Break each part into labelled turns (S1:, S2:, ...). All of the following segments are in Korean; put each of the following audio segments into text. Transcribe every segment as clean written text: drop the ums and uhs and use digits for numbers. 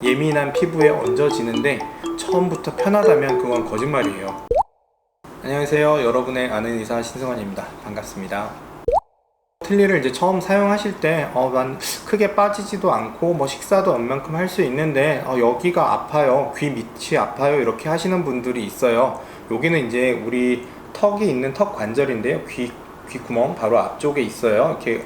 S1: 예민한 피부에 얹어지는데 처음부터 편하다면 그건 거짓말이에요. 안녕하세요. 여러분의 아는 의사 신승환입니다. 반갑습니다. 틀니를 이제 처음 사용하실 때 난 크게 빠지지도 않고 뭐 식사도 웬만큼 할 수 있는데 여기가 아파요, 귀 밑이 아파요, 이렇게 하시는 분들이 있어요. 여기는 이제 우리 턱이 있는 턱 관절인데요, 귀구멍 바로 앞쪽에 있어요. 이렇게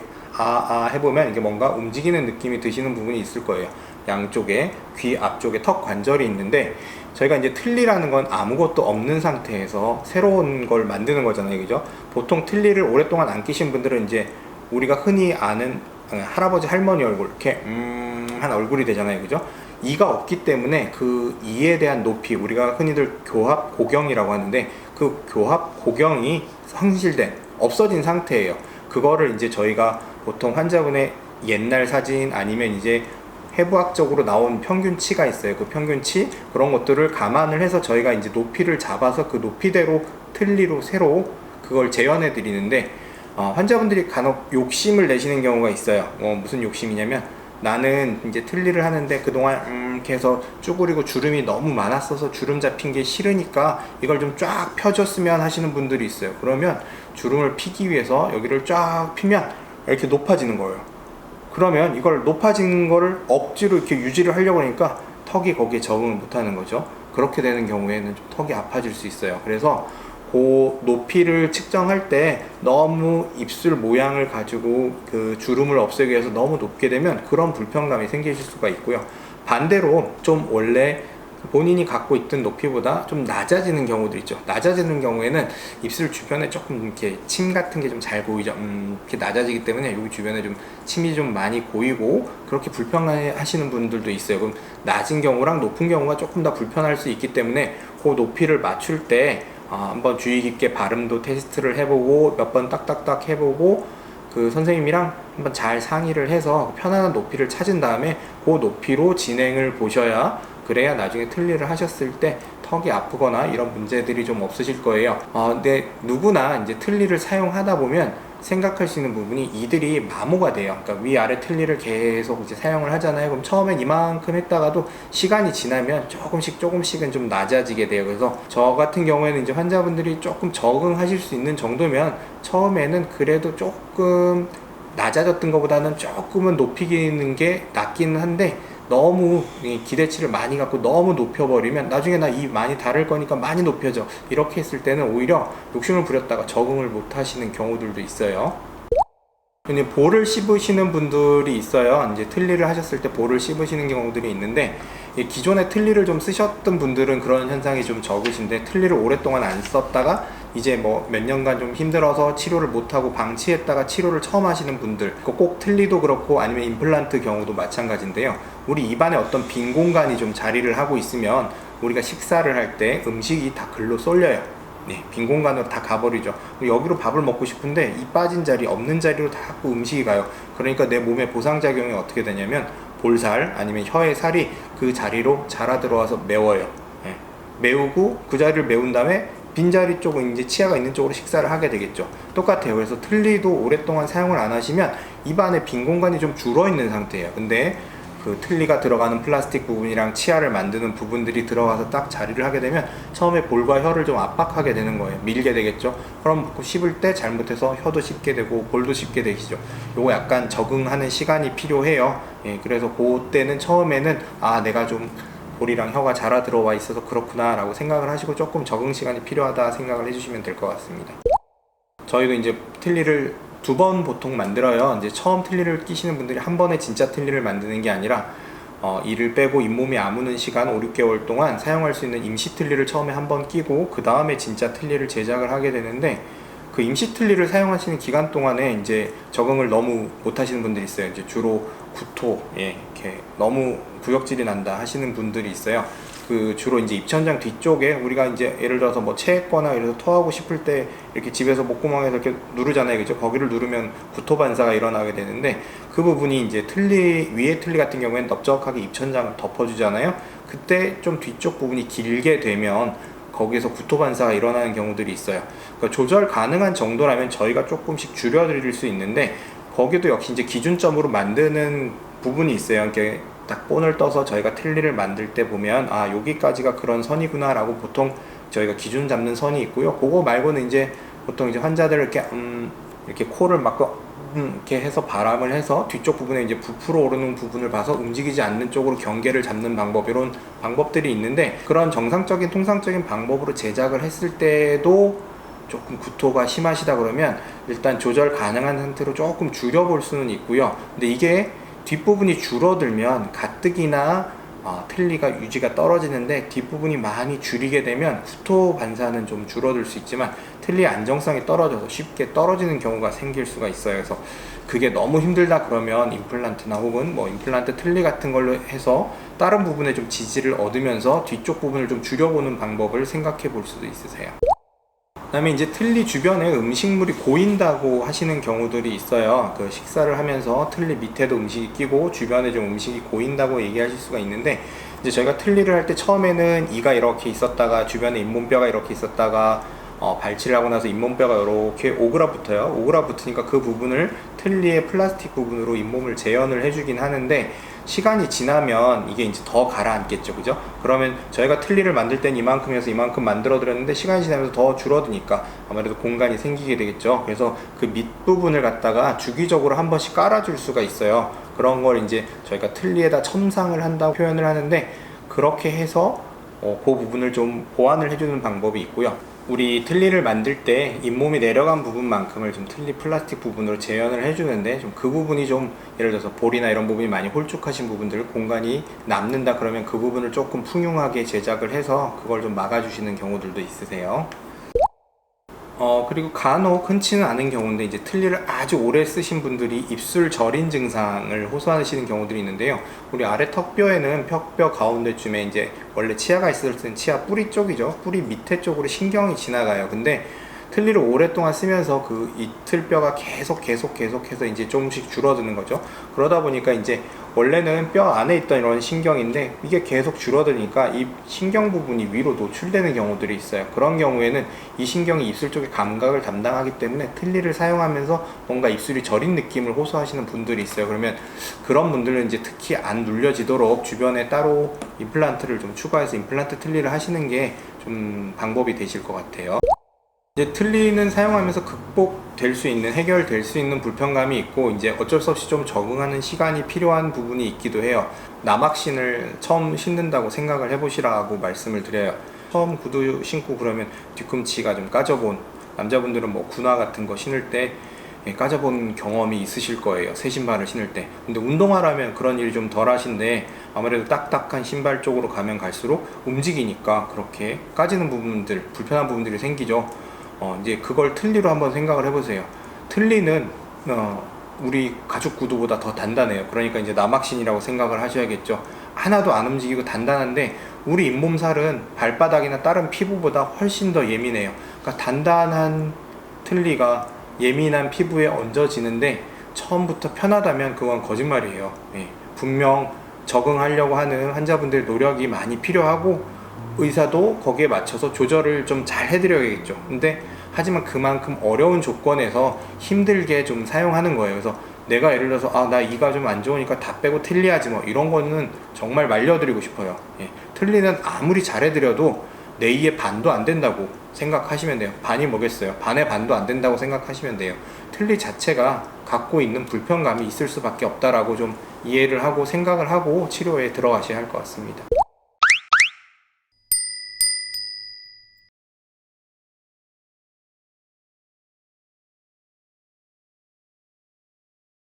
S1: 해보면 이게 뭔가 움직이는 느낌이 드시는 부분이 있을 거예요. 양쪽에 귀 앞쪽에 턱 관절이 있는데, 저희가 이제 틀니라는 건 아무것도 없는 상태에서 새로운 걸 만드는 거잖아요, 그죠? 보통 틀니를 오랫동안 안 끼신 분들은 이제 우리가 흔히 아는 할아버지 할머니 얼굴, 이렇게 한 얼굴이 되잖아요, 그죠? 이가 없기 때문에 그 이에 대한 높이, 우리가 흔히들 교합 고경이라고 하는데, 그 교합 고경이 상실된, 없어진 상태예요. 그거를 이제 저희가 보통 환자분의 옛날 사진 아니면 이제 해부학적으로 나온 평균치가 있어요. 그 평균치, 그런 것들을 감안을 해서 저희가 이제 높이를 잡아서 그 높이대로 틀니로 새로 그걸 재현해 드리는데, 환자분들이 간혹 욕심을 내시는 경우가 있어요. 무슨 욕심이냐면, 나는 이제 틀니를 하는데 그동안 이렇게 해서 쭈그리고 주름이 너무 많았어서 주름 잡힌 게 싫으니까 이걸 좀 쫙 펴줬으면 하시는 분들이 있어요. 그러면 주름을 피기 위해서 여기를 쫙 피면 이렇게 높아지는 거예요. 그러면 이걸 높아진 거를 억지로 이렇게 유지를 하려고 하니까 턱이 거기에 적응을 못하는 거죠. 그렇게 되는 경우에는 좀 턱이 아파질 수 있어요. 그래서 그 높이를 측정할 때 너무 입술 모양을 가지고 그 주름을 없애기 위해서 너무 높게 되면 그런 불편감이 생기실 수가 있고요. 반대로 좀 원래 본인이 갖고 있던 높이보다 좀 낮아지는 경우도 있죠. 낮아지는 경우에는 입술 주변에 조금 이렇게 침 같은 게 좀 잘 보이죠. 이렇게 낮아지기 때문에 여기 주변에 좀 침이 좀 많이 고이고 그렇게 불편해하시는 분들도 있어요. 그럼 낮은 경우랑 높은 경우가 조금 더 불편할 수 있기 때문에 그 높이를 맞출 때 한번 주의 깊게 발음도 테스트를 해보고 몇 번 딱딱딱 해보고 그 선생님이랑 한번 잘 상의를 해서 편안한 높이를 찾은 다음에 그 높이로 진행을 보셔야, 그래야 나중에 틀니를 하셨을 때 턱이 아프거나 이런 문제들이 좀 없으실 거예요. 근데 누구나 이제 틀니를 사용하다 보면 생각할 수 있는 부분이 이들이 마모가 돼요. 그러니까 위아래 틀니를 계속 이제 사용을 하잖아요. 그럼 처음엔 이만큼 했다가도 시간이 지나면 조금씩은 좀 낮아지게 돼요. 그래서 저 같은 경우에는 이제 환자분들이 조금 적응하실 수 있는 정도면 처음에는 그래도 조금 낮아졌던 것보다는 조금은 높이는 게 낫기는 한데, 너무 기대치를 많이 갖고 너무 높여버리면 나중에 나 이 많이 다를 거니까 많이 높여줘, 이렇게 했을 때는 오히려 욕심을 부렸다가 적응을 못 하시는 경우들도 있어요. 근데 볼을 씹으시는 분들이 있어요. 이제 틀니를 하셨을 때 볼을 씹으시는 경우들이 있는데, 기존에 틀니를 좀 쓰셨던 분들은 그런 현상이 좀 적으신데, 틀니를 오랫동안 안 썼다가 이제 뭐 몇 년간 좀 힘들어서 치료를 못하고 방치했다가 치료를 처음 하시는 분들, 꼭 틀니도 그렇고 아니면 임플란트 경우도 마찬가지인데요. 우리 입안에 어떤 빈 공간이 좀 자리를 하고 있으면 우리가 식사를 할 때 음식이 다 글로 쏠려요. 빈 공간으로 다 가버리죠. 여기로 밥을 먹고 싶은데 이 빠진 자리, 없는 자리로 자꾸 음식이 가요. 그러니까 내 몸에 보상작용이 어떻게 되냐면, 볼살 아니면 혀의 살이 그 자리로 자라 들어와서 메워요. 메우고 그 자리를 메운 다음에 빈자리 쪽은 이제 치아가 있는 쪽으로 식사를 하게 되겠죠. 똑같아요. 그래서 틀니도 오랫동안 사용을 안 하시면 입안에 빈 공간이 좀 줄어 있는 상태예요. 근데 그 틀니가 들어가는 플라스틱 부분이랑 치아를 만드는 부분들이 들어가서 딱 자리를 하게 되면 처음에 볼과 혀를 좀 압박하게 되는 거예요. 밀게 되겠죠. 그럼 씹을 때 잘못해서 혀도 씹게 되고 볼도 씹게 되시죠. 요거 약간 적응하는 시간이 필요해요. 그래서 그때는 처음에는 내가 좀 볼이랑 혀가 자라 들어와 있어서 그렇구나 라고 생각을 하시고 조금 적응 시간이 필요하다 생각을 해주시면 될 것 같습니다. 저희도 이제 틀니를 2번 보통 만들어요. 이제 처음 틀니를 끼시는 분들이 한 번에 진짜 틀니를 만드는 게 아니라 이를 빼고 잇몸이 아무는 시간 5, 6개월 동안 사용할 수 있는 임시 틀니를 처음에 한 번 끼고 그 다음에 진짜 틀니를 제작을 하게 되는데, 그 임시 틀니를 사용하시는 기간 동안에 이제 적응을 너무 못 하시는 분들이 있어요. 이제 주로 구토, 이렇게 너무 구역질이 난다 하시는 분들이 있어요. 그 주로 이제 입천장 뒤쪽에 우리가 이제 예를 들어서 뭐 체했거나 이래서 토하고 싶을 때 이렇게 집에서 목구멍에서 이렇게 누르잖아요, 그죠? 거기를 누르면 구토 반사가 일어나게 되는데, 그 부분이 이제 틀니, 위에 틀니 같은 경우에는 넓적하게 입천장을 덮어주잖아요. 그때 좀 뒤쪽 부분이 길게 되면 거기에서 구토 반사가 일어나는 경우들이 있어요. 그러니까 조절 가능한 정도라면 저희가 조금씩 줄여드릴 수 있는데, 거기도 역시 이제 기준점으로 만드는 부분이 있어요. 이렇게 딱 본을 떠서 저희가 틀니를 만들 때 보면 아 여기까지가 그런 선이구나 라고 보통 저희가 기준 잡는 선이 있고요. 그거 말고는 이제 보통 이제 환자들 이렇게 코를 막고 이렇게 해서 바람을 해서 뒤쪽 부분에 이제 부풀어 오르는 부분을 봐서 움직이지 않는 쪽으로 경계를 잡는 방법, 이런 방법들이 있는데, 그런 정상적인 통상적인 방법으로 제작을 했을 때도 조금 구토가 심하시다 그러면 일단 조절 가능한 상태로 조금 줄여볼 수는 있고요. 근데 이게 뒷부분이 줄어들면 가뜩이나 틀니가 유지가 떨어지는데 뒷부분이 많이 줄이게 되면 구토 반사는 좀 줄어들 수 있지만 틀니의 안정성이 떨어져서 쉽게 떨어지는 경우가 생길 수가 있어요. 그래서 그게 너무 힘들다 그러면 임플란트나 혹은 뭐 임플란트 틀니 같은 걸로 해서 다른 부분에 좀 지지를 얻으면서 뒤쪽 부분을 좀 줄여보는 방법을 생각해 볼 수도 있으세요. 그 다음에 이제 틀니 주변에 음식물이 고인다고 하시는 경우들이 있어요. 그 식사를 하면서 틀니 밑에도 음식이 끼고 주변에 좀 음식이 고인다고 얘기하실 수가 있는데, 이제 저희가 틀니를 할 때 처음에는 이가 이렇게 있었다가 주변에 잇몸뼈가 이렇게 있었다가 발치를 하고 나서 잇몸뼈가 이렇게 오그라붙어요. 오그라붙으니까 그 부분을 틀니의 플라스틱 부분으로 잇몸을 재현을 해주긴 하는데, 시간이 지나면 이게 이제 더 가라앉겠죠, 그죠? 그러면 저희가 틀니를 만들 땐 이만큼에서 이만큼 만들어 드렸는데 시간이 지나면서 더 줄어드니까 아무래도 공간이 생기게 되겠죠. 그래서 그 밑부분을 갖다가 주기적으로 한 번씩 깔아줄 수가 있어요. 그런 걸 이제 저희가 틀니에다 첨상을 한다고 표현을 하는데, 그렇게 해서 그 부분을 좀 보완을 해주는 방법이 있고요. 우리 틀니를 만들 때 잇몸이 내려간 부분만큼을 좀 틀니 플라스틱 부분으로 재현을 해주는데, 좀 그 부분이 좀 예를 들어서 볼이나 이런 부분이 많이 홀쭉하신 부분들, 공간이 남는다 그러면 그 부분을 조금 풍요하게 제작을 해서 그걸 좀 막아주시는 경우들도 있으세요. 그리고 간혹 흔치는 않은 경우인데, 이제 틀니를 아주 오래 쓰신 분들이 입술 저린 증상을 호소하시는 경우들이 있는데요. 우리 아래 턱뼈에는 턱뼈 가운데쯤에 이제 원래 치아가 있을 때는 치아 뿌리 쪽이죠. 뿌리 밑에 쪽으로 신경이 지나가요. 근데 틀니를 오랫동안 쓰면서 그 이틀뼈가 계속해서 이제 조금씩 줄어드는 거죠. 그러다 보니까 이제 원래는 뼈 안에 있던 이런 신경인데 이게 계속 줄어드니까 이 신경 부분이 위로 노출되는 경우들이 있어요. 그런 경우에는 이 신경이 입술 쪽의 감각을 담당하기 때문에 틀니를 사용하면서 뭔가 입술이 저린 느낌을 호소하시는 분들이 있어요. 그러면 그런 분들은 이제 특히 안 눌려지도록 주변에 따로 임플란트를 좀 추가해서 임플란트 틀니를 하시는 게 좀 방법이 되실 것 같아요. 이제 틀니는 사용하면서 극복될 수 있는, 해결될 수 있는 불편감이 있고, 이제 어쩔 수 없이 좀 적응하는 시간이 필요한 부분이 있기도 해요. 남학신을 처음 신는다고 생각을 해보시라고 말씀을 드려요. 처음 구두 신고 그러면 뒤꿈치가 좀 까져본, 남자분들은 뭐 군화 같은 거 신을 때 까져본 경험이 있으실 거예요, 새 신발을 신을 때. 근데 운동화라면 그런 일이 좀 덜 하신데, 아무래도 딱딱한 신발 쪽으로 가면 갈수록 움직이니까 그렇게 까지는 부분들, 불편한 부분들이 생기죠. 이제 그걸 틀니로 한번 생각을 해보세요. 틀니는 우리 가죽 구두보다 더 단단해요. 그러니까 이제 남학신이라고 생각을 하셔야겠죠. 하나도 안 움직이고 단단한데 우리 잇몸살은 발바닥이나 다른 피부보다 훨씬 더 예민해요. 그러니까 단단한 틀니가 예민한 피부에 얹어지는데 처음부터 편하다면 그건 거짓말이에요. 분명 적응하려고 하는 환자분들의 노력이 많이 필요하고 의사도 거기에 맞춰서 조절을 좀 잘 해드려야겠죠. 근데 하지만 그만큼 어려운 조건에서 힘들게 좀 사용하는 거예요. 그래서 내가 예를 들어서 나 이가 좀 안 좋으니까 다 빼고 틀니하지 뭐, 이런 거는 정말 말려드리고 싶어요. 틀니는 아무리 잘해드려도 내 이의 반도 안 된다고 생각하시면 돼요. 반이 뭐겠어요? 반의 반도 안 된다고 생각하시면 돼요. 틀니 자체가 갖고 있는 불편감이 있을 수밖에 없다라고 좀 이해를 하고 생각을 하고 치료에 들어가셔야 할 것 같습니다.